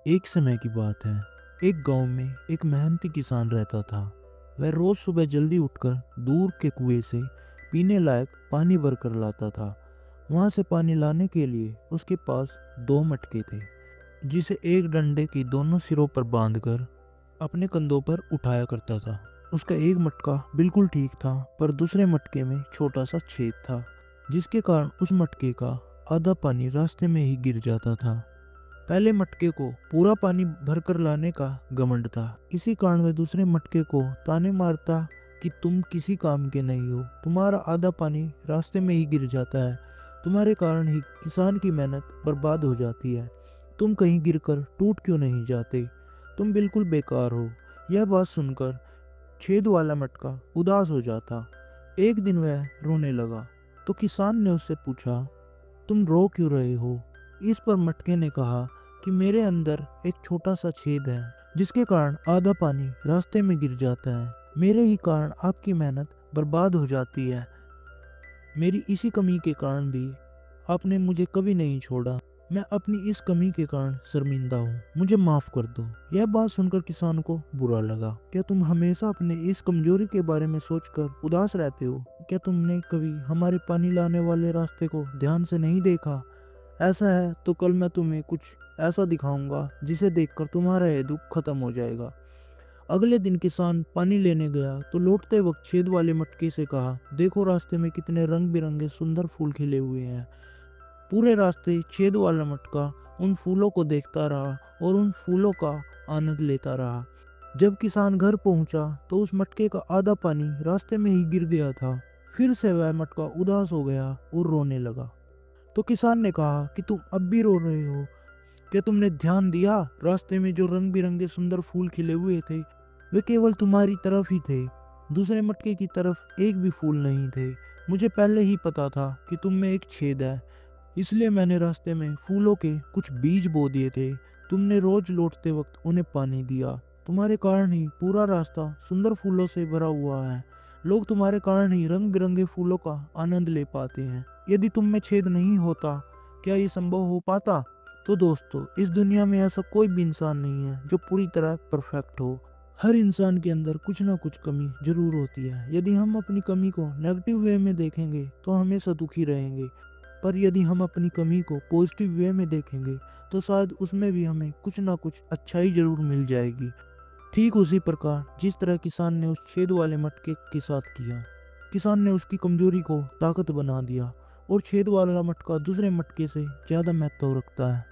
एक समय की बात है। एक गांव में एक मेहनती किसान रहता था। वह रोज सुबह जल्दी उठकर दूर के कुएं से पीने लायक पानी भरकर लाता था। वहां से पानी लाने के लिए उसके पास दो मटके थे, जिसे एक डंडे की दोनों सिरों पर बांधकर अपने कंधों पर उठाया करता था। उसका एक मटका बिल्कुल ठीक था, पर दूसरे मटके में छोटा सा छेद था, जिसके कारण उस मटके का आधा पानी रास्ते में ही गिर जाता था। पहले मटके को पूरा पानी भरकर लाने का घमंड था। इसी कारण वह दूसरे मटके को ताने मारता कि तुम किसी काम के नहीं हो, तुम्हारा आधा पानी रास्ते में ही गिर जाता है, तुम्हारे कारण ही किसान की मेहनत बर्बाद हो जाती है, तुम कहीं गिरकर टूट क्यों नहीं जाते, तुम बिल्कुल बेकार हो। यह बात सुनकर छेद वाला मटका उदास हो जाता। एक दिन वह रोने लगा, तो किसान ने उससे पूछा, तुम रो क्यों रहे हो? इस पर मटके ने कहा कि मेरे अंदर एक छोटा सा छेद है, जिसके कारण आधा पानी रास्ते में गिर जाता है। मेरे ही कारण आपकी मेहनत बर्बाद हो जाती है। मेरी इसी कमी के कारण भी आपने मुझे कभी नहीं छोड़ा। मैं अपनी इस कमी के कारण शर्मिंदा हूँ, मुझे माफ कर दो। यह बात सुनकर किसान को बुरा लगा। क्या तुम हमेशा अपने इस कमजोरी के बारे में सोचकर उदास रहते हो? क्या तुमने कभी हमारे पानी लाने वाले रास्ते को ध्यान से नहीं देखा? ऐसा है तो कल मैं तुम्हें कुछ ऐसा दिखाऊंगा जिसे देखकर तुम्हारा यह दुख खत्म हो जाएगा। अगले दिन किसान पानी लेने गया तो लौटते वक्त छेद वाले मटके से कहा, देखो रास्ते में कितने रंग बिरंगे सुंदर फूल खिले हुए हैं। पूरे रास्ते छेद वाला मटका उन फूलों को देखता रहा और उन फूलों का आनंद लेता रहा। जब किसान घर पहुंचा तो उस मटके का आधा पानी रास्ते में ही गिर गया था। फिर से वह मटका उदास हो गया और रोने लगा। तो किसान ने कहा कि तुम अब भी रो रहे हो? क्या तुमने ध्यान दिया, रास्ते में जो रंग बिरंगे सुंदर फूल खिले हुए थे वे केवल तुम्हारी तरफ ही थे, दूसरे मटके की तरफ एक भी फूल नहीं थे। मुझे पहले ही पता था कि तुम में एक छेद है, इसलिए मैंने रास्ते में फूलों के कुछ बीज बो दिए थे। तुमने रोज लौटते वक्त उन्हें पानी दिया। तुम्हारे कारण ही पूरा रास्ता सुंदर फूलों से भरा हुआ है। लोग तुम्हारे कारण ही रंग बिरंगे फूलों का आनंद ले पाते हैं। यदि तुम में छेद नहीं होता, क्या ये संभव हो पाता? तो दोस्तों, इस दुनिया में ऐसा कोई भी इंसान नहीं है जो पूरी तरह परफेक्ट हो। हर इंसान के अंदर कुछ ना कुछ कमी जरूर होती है। यदि हम अपनी कमी को नेगेटिव वे में देखेंगे तो हमेशा दुखी रहेंगे, पर यदि हम अपनी कमी को पॉजिटिव वे में देखेंगे तो शायद उसमें भी हमें कुछ ना कुछ अच्छाई जरूर मिल जाएगी। ठीक उसी प्रकार जिस तरह किसान ने उस छेद वाले मटके के साथ किया, किसान ने उसकी कमजोरी को ताकत बना दिया और छेद वाला मटका दूसरे मटके से ज्यादा महत्व रखता है।